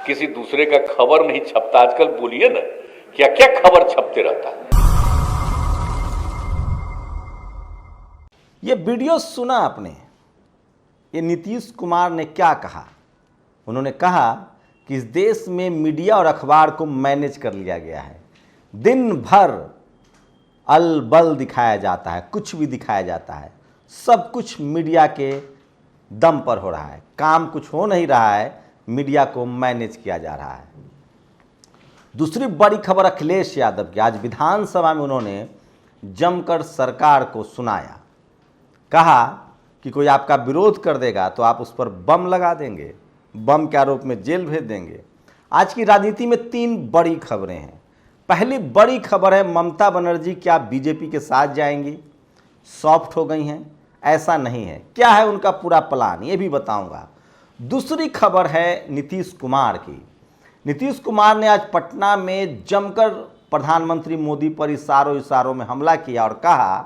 किसी दूसरे का खबर नहीं छपता। आजकल बोलिए ना, क्या क्या खबर छपते रहता है। ये वीडियो सुना आपने, ये नीतीश कुमार ने क्या कहा? उन्होंने कहा कि इस देश में मीडिया और अखबार को मैनेज कर लिया गया है। दिन भर अलबल दिखाया जाता है, कुछ भी दिखाया जाता है, सब कुछ मीडिया के दम पर हो रहा है। काम कुछ हो नहीं रहा है, मीडिया को मैनेज किया जा रहा है। दूसरी बड़ी खबर अखिलेश यादव की। आज विधानसभा में उन्होंने जमकर सरकार को सुनाया। कहा कि कोई आपका विरोध कर देगा तो आप उस पर बम लगा देंगे, बम के आरोप में जेल भेज देंगे। आज की राजनीति में 3 बड़ी खबरें हैं। पहली बड़ी खबर है ममता बनर्जी क्या बीजेपी के साथ जाएंगी, सॉफ्ट हो गई हैं? ऐसा नहीं है। क्या है उनका पूरा प्लान, ये भी बताऊंगा। दूसरी खबर है नीतीश कुमार की। नीतीश कुमार ने आज पटना में जमकर प्रधानमंत्री मोदी पर इशारों में हमला किया और कहा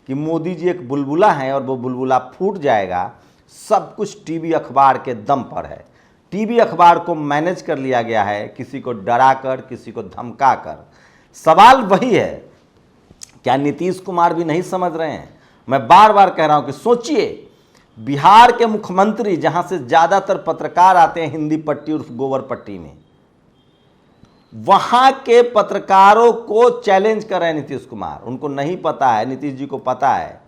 कि मोदी जी एक बुलबुला हैं और वो बुलबुला फूट जाएगा। सब कुछ टीवी अखबार के दम पर है। टीवी अखबार को मैनेज कर लिया गया है, किसी को डराकर, किसी को धमकाकर। सवाल वही है, क्या नीतीश कुमार भी नहीं समझ रहे हैं? मैं बार बार कह रहा हूं कि सोचिए, बिहार के मुख्यमंत्री, जहां से ज्यादातर पत्रकार आते हैं हिंदी पट्टी और गोबर पट्टी में, वहां के पत्रकारों को चैलेंज कर रहे हैं नीतीश कुमार। उनको नहीं पता है, नीतीश जी को पता है।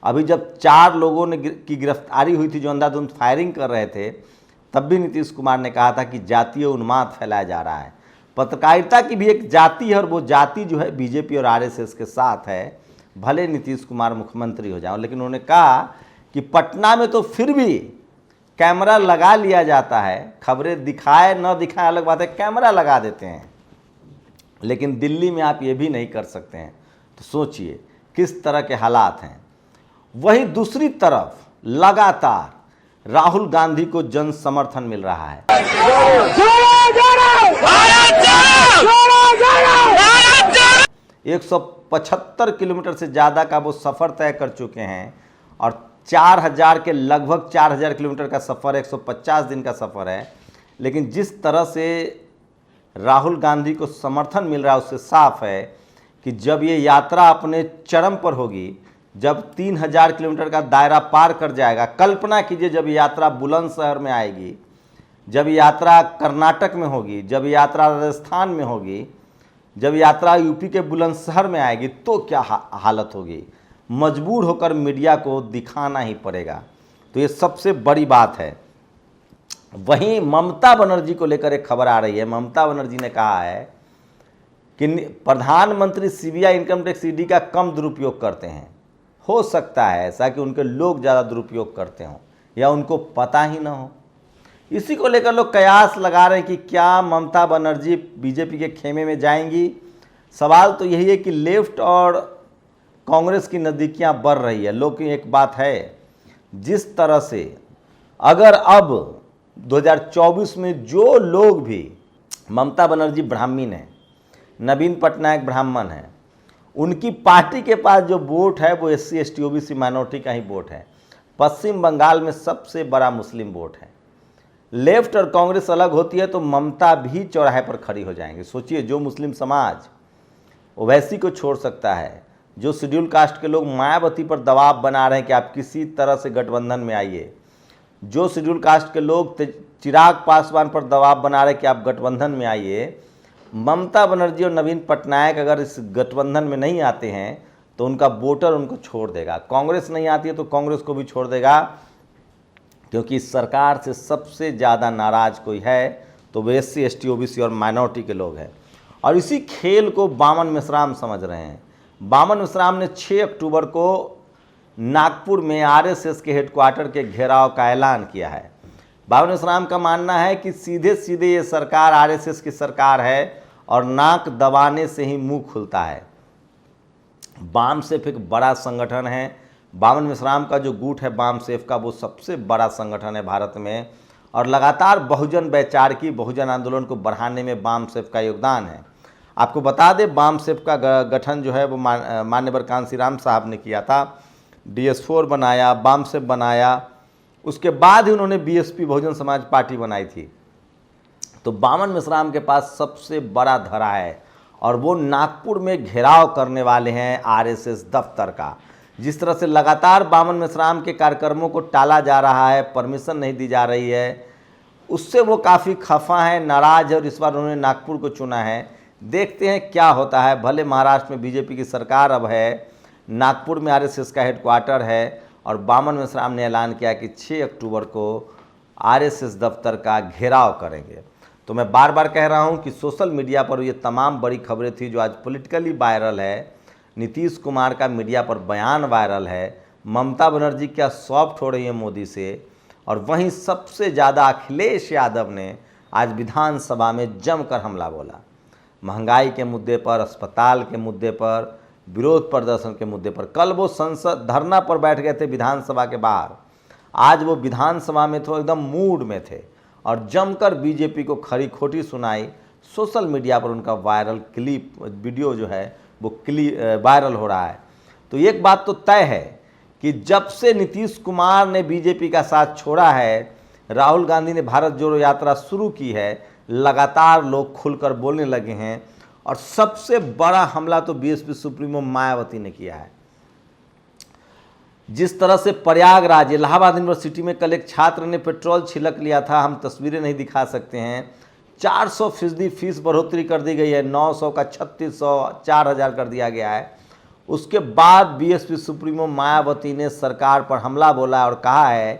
अभी जब 4 लोगों ने की गिरफ्तारी हुई थी जो अंधाधुंध फायरिंग कर रहे थे, तब भी नीतीश कुमार ने कहा था कि जातीय उन्माद फैलाया जा रहा है। पत्रकारिता की भी एक जाति है और वो जाति जो है बीजेपी और आरएसएस के साथ है। भले नीतीश कुमार मुख्यमंत्री हो जाओ, लेकिन उन्होंने कहा कि पटना में तो फिर भी कैमरा लगा लिया जाता है। खबरें दिखाए न दिखाए अलग बात है, कैमरा लगा देते हैं। लेकिन दिल्ली में आप ये भी नहीं कर सकते हैं। तो सोचिए किस तरह के हालात हैं। वहीं दूसरी तरफ लगातार राहुल गांधी को जन समर्थन मिल रहा है। 175 किलोमीटर से ज़्यादा का वो सफ़र तय कर चुके हैं और 4000 के लगभग 4000 किलोमीटर का सफ़र, 150 दिन का सफ़र है। लेकिन जिस तरह से राहुल गांधी को समर्थन मिल रहा है, उससे साफ है कि जब ये यात्रा अपने चरम पर होगी, जब 3000 किलोमीटर का दायरा पार कर जाएगा, कल्पना कीजिए जब यात्रा बुलंदशहर में आएगी, जब यात्रा कर्नाटक में होगी, जब यात्रा राजस्थान में होगी, जब यात्रा यूपी के बुलंदशहर में आएगी, तो क्या हालत होगी। मजबूर होकर मीडिया को दिखाना ही पड़ेगा। तो ये सबसे बड़ी बात है। वहीं ममता बनर्जी को लेकर एक खबर आ रही है। ममता बनर्जी ने कहा है कि प्रधानमंत्री सीबीआई इनकम टैक्स ईडी का कम दुरुपयोग करते हैं। हो सकता है ऐसा कि उनके लोग ज़्यादा दुरुपयोग करते हों या उनको पता ही ना हो। इसी को लेकर लोग कयास लगा रहे हैं कि क्या ममता बनर्जी बीजेपी के खेमे में जाएंगी। सवाल तो यही है कि लेफ्ट और कांग्रेस की नज़दीकियां बढ़ रही है। लोग की एक बात है, जिस तरह से अगर अब 2024 में जो लोग भी, ममता बनर्जी ब्राह्मण है, नवीन पटनायक ब्राह्मण है, उनकी पार्टी के पास जो वोट है वो SC ST OBC माइनॉरिटी का ही वोट है। पश्चिम बंगाल में सबसे बड़ा मुस्लिम वोट है। लेफ्ट और कांग्रेस अलग होती है तो ममता भी चौराहे पर खड़ी हो जाएंगे। सोचिए, जो मुस्लिम समाज ओवैसी को छोड़ सकता है, जो शेड्यूल कास्ट के लोग मायावती पर दबाव बना रहे हैं कि आप किसी तरह से गठबंधन में आइए, जो शेड्यूल कास्ट के लोग चिराग पासवान पर दबाव बना रहे हैं कि आप गठबंधन में आइए, ममता बनर्जी और नवीन पटनायक अगर इस गठबंधन में नहीं आते हैं तो उनका वोटर उनको छोड़ देगा। कांग्रेस नहीं आती है तो कांग्रेस को भी छोड़ देगा, क्योंकि इस सरकार से सबसे ज़्यादा नाराज कोई है तो वो SC ST OBC और माइनॉरिटी के लोग हैं। और इसी खेल को बामन मिश्राम समझ रहे हैं। बामन मिश्राम ने 6 अक्टूबर को नागपुर में RSS के हेडक्वार्टर के घेराव का ऐलान किया है। बामन मिश्राम का मानना है कि सीधे सीधे ये सरकार RSS की सरकार है और नाक दबाने से ही मुंह खुलता है। बामसेफ एक बड़ा संगठन है। बामन मिश्राम का जो गुट है बामसेफ का, वो सबसे बड़ा संगठन है भारत में और लगातार बहुजन वैचारिकी, बहुजन आंदोलन को बढ़ाने में बामसेफ का योगदान है। आपको बता दें, बामसेफ का गठन जो है वो मान्यवर कांशीराम साहब ने किया था। DS4 बनाया, बामसेफ बनाया, उसके बाद ही उन्होंने BSP बहुजन समाज पार्टी बनाई थी। तो बामन मिश्राम के पास सबसे बड़ा धरा है और वो नागपुर में घेराव करने वाले हैं आरएसएस दफ्तर का। जिस तरह से लगातार बामन मिश्राम के कार्यक्रमों को टाला जा रहा है, परमिशन नहीं दी जा रही है, उससे वो काफ़ी खफा हैं, नाराज है और इस बार उन्होंने नागपुर को चुना है। देखते हैं क्या होता है। भले महाराष्ट्र में बीजेपी की सरकार अब है, नागपुर में आरएसएस का हेडक्वार्टर है और बामन मिश्राम ने ऐलान किया कि 6 अक्टूबर को आरएसएस दफ्तर का घेराव करेंगे। तो मैं बार बार कह रहा हूं कि सोशल मीडिया पर ये तमाम बड़ी खबरें थी जो आज पॉलिटिकली वायरल है। नीतीश कुमार का मीडिया पर बयान वायरल है, ममता बनर्जी क्या सॉफ्ट हो रही है मोदी से, और वहीं सबसे ज़्यादा अखिलेश यादव ने आज विधानसभा में जमकर हमला बोला। महंगाई के मुद्दे पर, अस्पताल के मुद्दे पर, विरोध प्रदर्शन के मुद्दे पर। कल वो संसद धरना पर बैठ गए थे विधानसभा के बाहर, आज वो विधानसभा में थे, एकदम मूड में थे और जमकर बीजेपी को खरी खोटी सुनाई। सोशल मीडिया पर उनका वायरल क्लिप, वीडियो जो है वो वायरल हो रहा है। तो एक बात तो तय है कि जब से नीतीश कुमार ने बीजेपी का साथ छोड़ा है, राहुल गांधी ने भारत जोड़ो यात्रा शुरू की है, लगातार लोग खुलकर बोलने लगे हैं। और सबसे बड़ा हमला तो बीएसपी सुप्रीमो मायावती ने किया है। जिस तरह से प्रयागराज इलाहाबाद यूनिवर्सिटी में कल एक छात्र ने पेट्रोल छिलक लिया था, हम तस्वीरें नहीं दिखा सकते हैं। 400% फीस बढ़ोतरी कर दी गई है, 900 का 3600, 4000 कर दिया गया है। उसके बाद बीएसपी सुप्रीमो मायावती ने सरकार पर हमला बोला और कहा है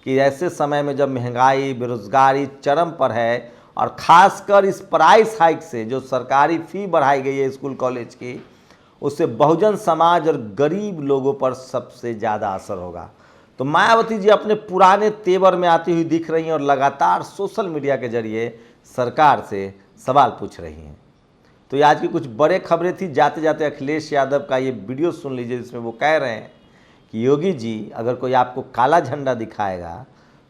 कि ऐसे समय में जब महंगाई, बेरोजगारी चरम पर है और ख़ासकर इस प्राइस हाइक से जो सरकारी फ़ी बढ़ाई गई है स्कूल कॉलेज की, उससे बहुजन समाज और गरीब लोगों पर सबसे ज़्यादा असर होगा। तो मायावती जी अपने पुराने तेवर में आती हुई दिख रही हैं और लगातार सोशल मीडिया के जरिए सरकार से सवाल पूछ रही हैं। तो ये आज की कुछ बड़े खबरें थी। जाते जाते अखिलेश यादव का ये वीडियो सुन लीजिए जिसमें वो कह रहे हैं कि योगी जी अगर कोई आपको काला झंडा दिखाएगा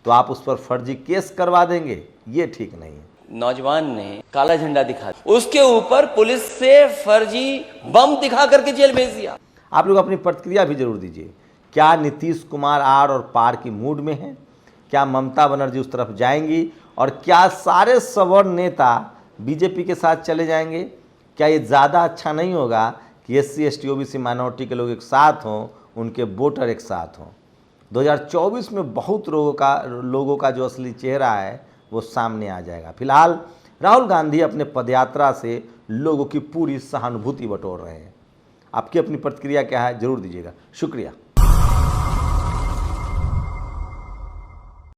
तो आप उस पर फर्जी केस करवा देंगे, ये ठीक नहीं है। नौजवान ने काला झंडा दिखा, उसके ऊपर पुलिस से फर्जी बम दिखा करके जेल भेज दिया। आप लोग अपनी प्रतिक्रिया भी जरूर दीजिए। क्या नीतीश कुमार आर और पार की मूड में हैं? क्या ममता बनर्जी उस तरफ जाएंगी? और क्या सारे सवर्ण नेता बीजेपी के साथ चले जाएंगे? क्या ये ज़्यादा अच्छा नहीं होगा कि SC ST OBC माइनॉरिटी के लोग एक साथ हों, उनके वोटर एक साथ हों? 2024 में बहुत लोगों का जो असली चेहरा है वो सामने आ जाएगा। फिलहाल राहुल गांधी अपने पदयात्रा से लोगों की पूरी सहानुभूति बटोर रहे हैं। आपकी अपनी प्रतिक्रिया क्या है, जरूर दीजिएगा। शुक्रिया।